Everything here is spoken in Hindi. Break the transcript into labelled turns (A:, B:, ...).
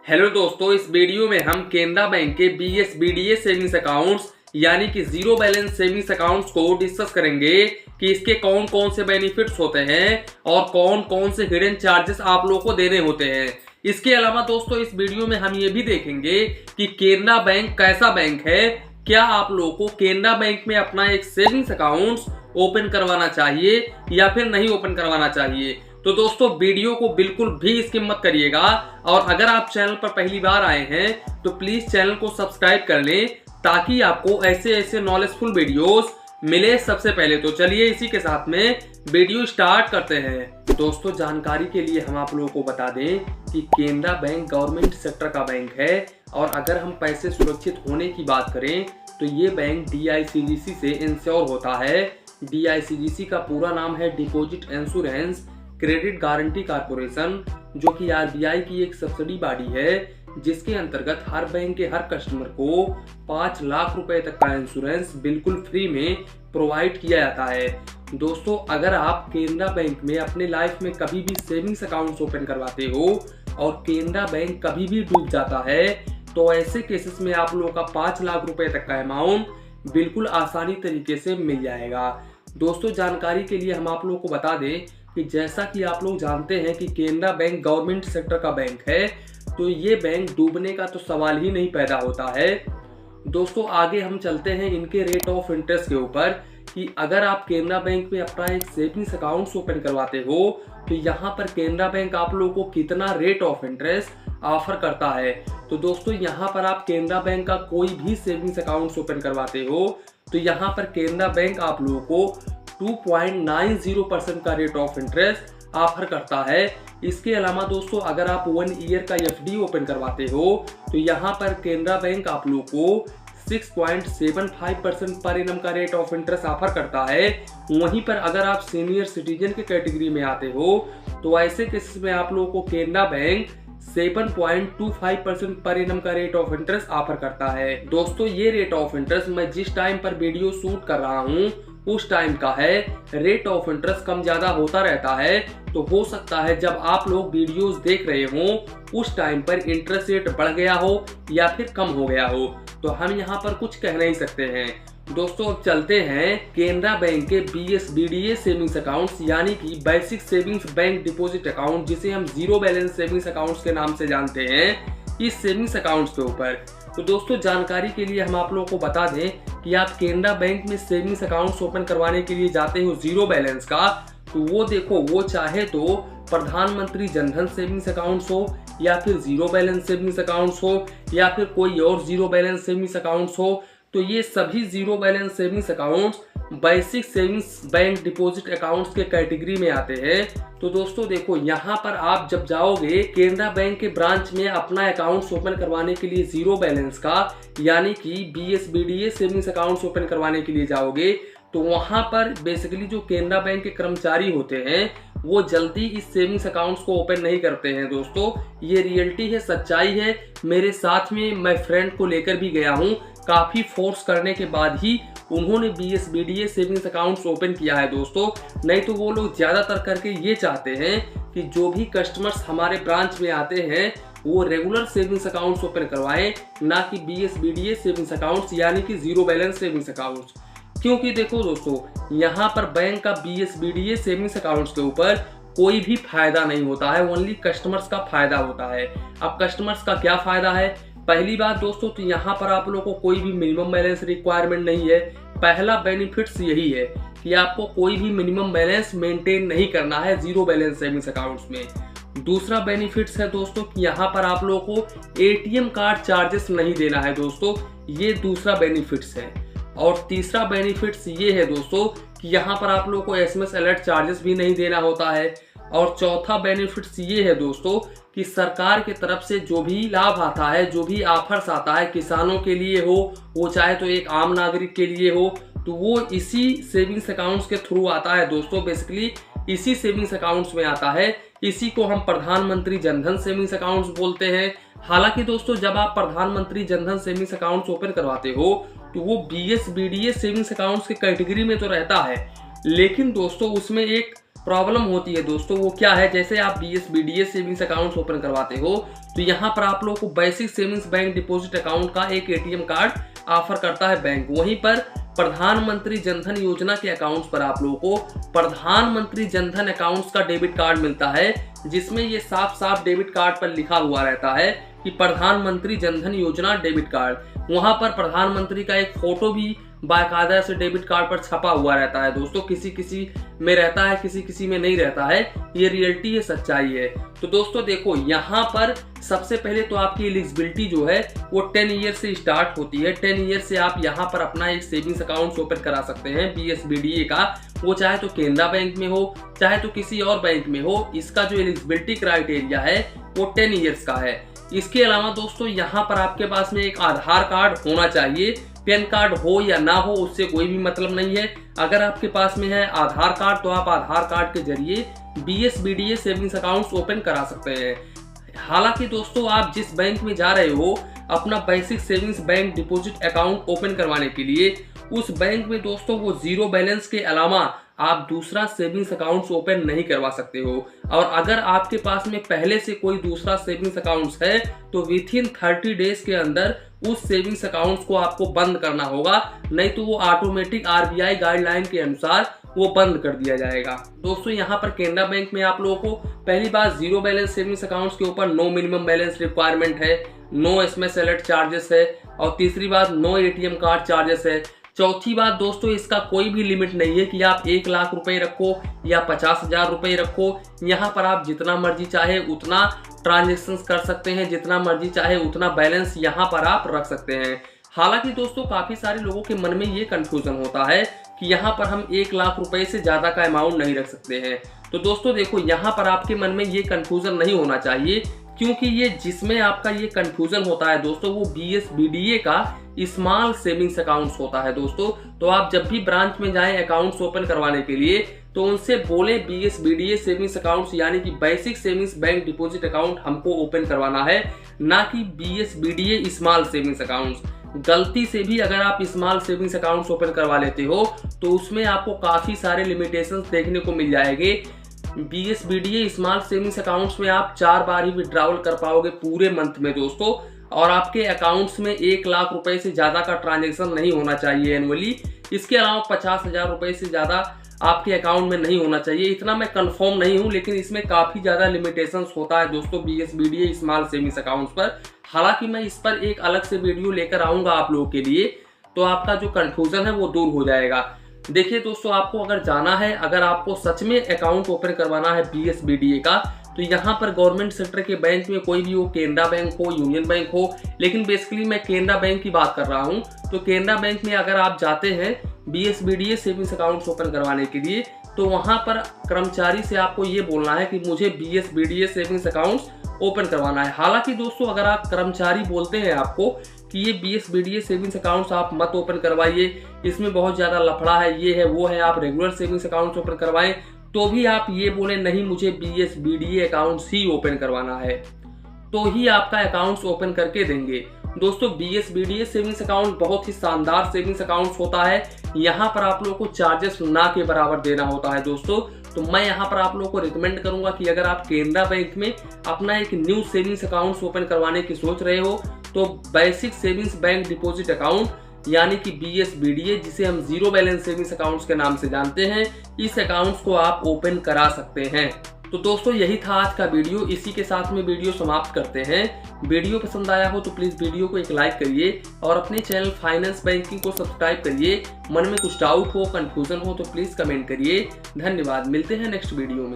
A: हेलो दोस्तों, इस वीडियो में हम केनरा बैंक के BSBDA सेविंग्स अकाउंट्स यानी कि जीरो बैलेंस सेविंग्स अकाउंट्स को डिस्कस करेंगे कि इसके कौन कौन से बेनिफिट्स होते हैं और कौन कौन से हिडन चार्जेस आप लोगों को देने होते हैं। इसके अलावा दोस्तों इस वीडियो में हम ये भी देखेंगे कि केनरा बैंक कैसा बैंक है, क्या आप लोगों को केनरा बैंक में अपना एक सेविंग्स अकाउंट्स ओपन करवाना चाहिए या फिर नहीं ओपन करवाना चाहिए। तो दोस्तों वीडियो को बिल्कुल भी स्किप मत करिएगा और अगर आप चैनल पर पहली बार आए हैं तो प्लीज चैनल को सब्सक्राइब कर लें ताकि आपको ऐसे ऐसे नॉलेजफुल वीडियोस मिले सबसे पहले। तो चलिए इसी के साथ में वीडियो स्टार्ट करते हैं। दोस्तों जानकारी के लिए हम आप लोगों को बता दें कि केनरा बैंक गवर्नमेंट सेक्टर का बैंक है और अगर हम पैसे सुरक्षित होने की बात करें तो ये बैंक DICGC से इंश्योर होता है। DICGC का पूरा नाम है deposit insurance credit guarantee corporation, जो कि RBI की एक सब्सिडी बॉडी है जिसके अंतर्गत हर बैंक के हर कस्टमर को 5 लाख रुपए तक का इंश्योरेंस बिल्कुल फ्री में प्रोवाइड किया जाता है। दोस्तों अगर आप केनरा बैंक में अपने लाइफ में कभी भी सेविंग्स अकाउंट्स ओपन करवाते हो और केनरा बैंक कभी भी डूब जाता है तो ऐसे केसेस में आप लोगों का 5 लाख रुपए तक का अमाउंट बिल्कुल आसानी तरीके से मिल जाएगा। दोस्तों जानकारी के लिए हम आप लोगों को बता दें कि जैसा कि आप लोग जानते हैं कि केनरा बैंक गवर्नमेंट सेक्टर का बैंक है तो ये बैंक डूबने का तो सवाल ही नहीं पैदा होता है। दोस्तों आगे हम चलते हैं इनके रेट ऑफ इंटरेस्ट के ऊपर कि अगर आप केनरा बैंक में अपना एक सेविंग्स अकाउंट ओपन करवाते हो तो यहाँ पर केनरा बैंक आप लोगों को कितना रेट ऑफ इंटरेस्ट ऑफर करता है। तो दोस्तों यहाँ पर आप केनरा बैंक का कोई भी सेविंग्स अकाउंट ओपन करवाते हो तो यहाँ पर केनरा बैंक आप लोगों को 2.90% का रेट ऑफ इंटरेस्ट ऑफर करता है। इसके अलावा दोस्तों अगर आप 1 ईयर का FD ओपन करवाते हो तो यहाँ पर केनरा बैंक आप लोगों को 6.75% पर एनम का रेट ऑफ इंटरेस्ट ऑफर करता है। वहीं पर अगर आप सीनियर सिटीजन के कैटेगरी में आते हो तो ऐसे केसेस में आप लोगों को केनरा बैंक 7.25% पर एनम का रेट ऑफ इंटरेस्ट ऑफर करता है। दोस्तों ये रेट ऑफ इंटरेस्ट मैं जिस टाइम पर वीडियो शूट कर रहा हूँ उस टाइम का है। रेट ऑफ इंटरेस्ट कम ज्यादा होता रहता है तो हो सकता है जब आप लोग वीडियोस देख रहे हो उस टाइम पर इंटरेस्ट रेट बढ़ गया हो या फिर कम हो गया हो, तो हम यहाँ पर कुछ कह नहीं सकते हैं। दोस्तों अब चलते हैं केनरा बैंक के BSBDA सेविंग्स अकाउंट्स यानी कि basic savings bank deposit account, जिसे हम जीरो बैलेंस सेविंग्स अकाउंट्स के नाम से जानते हैं, इस सेविंग्स अकाउंट्स के ऊपर। तो दोस्तों जानकारी के लिए हम आप लोगों को बता दें कि आप केनरा बैंक में सेविंग्स अकाउंट्स ओपन करवाने के लिए जाते हो जीरो बैलेंस का, तो वो देखो वो चाहे तो प्रधानमंत्री जनधन सेविंग्स अकाउंट्स हो या फिर जीरो बैलेंस सेविंग्स अकाउंट्स हो या फिर कोई और जीरो बैलेंस सेविंग्स अकाउंट्स हो, तो ये सभी zero balance savings accounts basic savings bank deposit accounts के कैटेगरी में आते हैं। तो दोस्तों देखो यहाँ पर आप जब जाओगे केनरा बैंक के ब्रांच में अपना अकाउंट ओपन करवाने के लिए जीरो बैलेंस का यानी कि BSBDA सेविंग्स अकाउंट ओपन करवाने के लिए जाओगे तो वहां पर बेसिकली जो केनरा बैंक के कर्मचारी होते हैं वो जल्दी इस सेविंग्स अकाउंट्स को ओपन नहीं करते हैं। दोस्तों ये रियलिटी है, सच्चाई है। मेरे साथ में मैं फ्रेंड को लेकर भी गया हूँ, काफी फोर्स करने के बाद ही उन्होंने BSBDA सेविंग्स अकाउंट्स ओपन किया है दोस्तों। नहीं तो वो लोग ज्यादातर करके ये चाहते हैं कि जो भी कस्टमर्स हमारे ब्रांच में आते हैं वो रेगुलर सेविंग्स अकाउंट्स ओपन करवाएं, ना कि BSBDA सेविंग्स अकाउंट्स यानी कि जीरो बैलेंस सेविंग्स अकाउंट्स। क्योंकि देखो दोस्तों यहाँ पर बैंक का BSBDA सेविंग्स अकाउंट्स के ऊपर कोई भी फायदा नहीं होता है, ओनली कस्टमर्स का फायदा होता है। अब कस्टमर्स का क्या फायदा है? पहली बात दोस्तों तो यहाँ पर आप लोगों को कोई भी मिनिमम बैलेंस रिक्वायरमेंट नहीं है। पहला बेनिफिट्स यही है कि आपको कोई भी मिनिमम बैलेंस मेंटेन नहीं करना है जीरो बैलेंस सेविंग्स अकाउंट्स में। दूसरा बेनिफिट्स है दोस्तों कि यहाँ पर आप लोगों को ATM कार्ड चार्जेस नहीं देना है दोस्तों, ये दूसरा बेनिफिट्स है। और तीसरा बेनिफिट्स ये है दोस्तों कि यहाँ पर आप लोगों को SMS अलर्ट चार्जेस भी नहीं देना होता है। और चौथा बेनिफिट्स ये है दोस्तों कि सरकार की तरफ से जो भी लाभ आता है, जो भी ऑफर्स आता है किसानों के लिए हो, वो चाहे तो एक आम नागरिक के लिए हो, तो वो इसी सेविंग्स अकाउंट्स के थ्रू आता है दोस्तों। बेसिकली इसी सेविंग्स अकाउंट्स में आता है, इसी को हम प्रधानमंत्री जनधन सेविंग्स अकाउंट्स बोलते हैं। हालांकि दोस्तों जब आप प्रधानमंत्री जनधन सेविंग्स अकाउंट्स ओपन करवाते हो तो वो BSBDA सेविंग्स अकाउंट्स की कैटेगरी में तो रहता है, लेकिन दोस्तों उसमें एक प्रॉब्लम होती है दोस्तों वो क्या है, जैसे आप BSBDA सेविंग्स अकाउंट ओपन करवाते हो तो यहाँ पर आप लोगों को basic savings bank deposit account का एक ATM कार्ड ऑफर करता है बैंक। वहीं पर प्रधानमंत्री जनधन योजना के अकाउंट्स पर आप लोगों को प्रधानमंत्री जनधन अकाउंट्स का डेबिट कार्ड मिलता है, जिसमें ये साफ साफ डेबिट कार्ड पर लिखा हुआ रहता है कि प्रधानमंत्री जनधन योजना डेबिट कार्ड। वहां पर प्रधानमंत्री का एक फोटो भी बाकायदा से डेबिट कार्ड पर छपा हुआ रहता है दोस्तों। किसी किसी में रहता है, किसी किसी में नहीं रहता है, ये रियलिटी है, सच्चाई है। तो दोस्तों देखो यहाँ पर सबसे पहले तो आपकी एलिजिबिलिटी जो है वो 10 ईयर से स्टार्ट होती है। 10 ईयर से आप यहाँ पर अपना एक सेविंग्स अकाउंट ओपन करा सकते हैं BSBDA का, वो चाहे तो केनरा बैंक में हो चाहे तो किसी और बैंक में हो। इसका जो एलिजिबिलिटी क्राइटेरिया है वो 10 ईयर्स का है। इसके अलावा दोस्तों यहाँ पर आपके पास में एक आधार कार्ड होना चाहिए। पैन कार्ड हो या ना हो उससे कोई भी मतलब नहीं है। अगर आपके पास में है आधार कार्ड तो आप आधार कार्ड के जरिए BSBDA सेविंग्स अकाउंट्स ओपन करा सकते हैं। हालांकि दोस्तों आप जिस बैंक में जा रहे हो अपना basic savings bank deposit account open करवाने के लिए, उस बैंक में दोस्तों वो जीरो बैलेंस के अलावा आप दूसरा सेविंग्स अकाउंट्स ओपन नहीं करवा सकते हो। और अगर आपके पास में पहले से कोई दूसरा सेविंग्स अकाउंट्स है तो विथिन 30 डेज के अंदर उस सेविंग्स अकाउंट्स को आपको बंद करना होगा, नहीं तो वो ऑटोमेटिक RBI गाइडलाइन के अनुसार वो बंद कर दिया जाएगा। दोस्तों यहाँ पर केनरा बैंक में आप लोगों को पहली बात जीरो बैलेंस सेविंग्स अकाउंट्स के ऊपर नो मिनिमम बैलेंस रिक्वायरमेंट है, नो SMS अलर्ट चार्जेस है, और तीसरी बात नो ATM कार्ड चार्जेस है। चौथी बात दोस्तों इसका कोई भी लिमिट नहीं है कि आप 1 लाख रुपए रखो या 50,000 रुपए रखो। यहाँ पर आप जितना मर्जी चाहे उतना ट्रांजेक्शन्स कर सकते हैं, जितना मर्जी चाहे उतना बैलेंस यहाँ पर आप रख सकते हैं। हालांकि दोस्तों काफी सारे लोगों के मन में ये कंफ्यूजन होता है कि यहाँ पर हम 1 लाख रुपए से ज्यादा का अमाउंट नहीं रख सकते हैं। तो दोस्तों देखो यहाँ पर आपके मन में ये कंफ्यूजन नहीं होना चाहिए, क्योंकि ये जिसमें आपका ये कंफ्यूजन होता है दोस्तों वो BSBDA का स्मॉल सेविंग्स अकाउंट्स होता है दोस्तों। तो आप जब भी ब्रांच में जाएं अकाउंट्स ओपन करवाने के लिए तो उनसे बोले BSBDA सेविंग्स अकाउंट्स यानी कि basic savings bank deposit account हमको ओपन करवाना है, ना कि BSBDA स्मॉल सेविंग्स अकाउंट्स। गलती से भी अगर आप स्मॉल सेविंग्स अकाउंट्स ओपन करवा लेते हो तो उसमें आपको काफी सारे लिमिटेशंस देखने को मिल जाएंगे। BSBDA स्मॉल सेविंग्स अकाउंट्स में आप 4 बार ही विड्रॉवल कर पाओगे पूरे मंथ में दोस्तों, और आपके अकाउंट्स में 1 लाख रुपए से ज्यादा का ट्रांजैक्शन नहीं होना चाहिए एनुअली। इसके अलावा 50,000 रुपए से ज्यादा आपके अकाउंट में नहीं होना चाहिए। इतना मैं कंफर्म नहीं हूं, लेकिन इसमें काफी ज्यादा लिमिटेशंस होता है दोस्तों BSBDA स्मॉल सेविंग्स अकाउंट्स पर। हालांकि मैं इस पर एक अलग से वीडियो लेकर आऊंगा आप लोगों के लिए, तो आपका जो कंफ्यूजन है वो दूर हो जाएगा। देखिए दोस्तों आपको अगर जाना है, अगर आपको सच में अकाउंट ओपन करवाना है BSBDA का, तो यहाँ पर गवर्नमेंट सेक्टर के बैंक में कोई भी हो, केनरा बैंक हो, यूनियन बैंक हो, लेकिन बेसिकली मैं केनरा बैंक की बात कर रहा हूँ। तो केनरा बैंक में अगर आप जाते हैं BSBDA सेविंग्स अकाउंट्स ओपन करवाने के लिए, तो वहाँ पर कर्मचारी से आपको ये बोलना है कि मुझे BSBDA सेविंग्स अकाउंट्स ओपन करवाना है। हालांकि दोस्तों अगर आप कर्मचारी बोलते हैं आपको कि ये BSBDA सेविंग्स अकाउंट्स आप मत ओपन करवाइए, इसमें बहुत ज़्यादा लफड़ा है, ये है वो है, आप रेगुलर सेविंग्स अकाउंट्स ओपन करवाएं, तो भी आप ये बोले नहीं मुझे BSBDA अकाउंट्स ही ओपन करवाना है, तो ही आपका अकाउंट्स ओपन करके देंगे। दोस्तों BSBDA सेविंग्स अकाउंट बहुत ही शानदार सेविंग्स अकाउंट्स होता है। यहाँ पर आप लोगों को चार्जेस ना के बराबर देना होता है दोस्तों। तो मैं यहाँ पर आप लोगों को रिकमेंड करूंगा कि अगर आप केनरा बैंक में अपना एक न्यू सेविंग्स अकाउंट्स ओपन करवाने की सोच रहे हो तो basic savings bank deposit account यानी कि BSBDA, जिसे हम जीरो बैलेंस सेविंग्स अकाउंट्स के नाम से जानते हैं, इस अकाउंट्स को आप ओपन करा सकते हैं। तो दोस्तों यही था आज का वीडियो, इसी के साथ में वीडियो समाप्त करते हैं। वीडियो पसंद आया हो तो प्लीज वीडियो को एक लाइक करिए और अपने चैनल फाइनेंस बैंकिंग को सब्सक्राइब करिए। मन में कुछ डाउट हो, कंफ्यूजन हो तो प्लीज कमेंट करिए। धन्यवाद, मिलते हैं नेक्स्ट वीडियो में।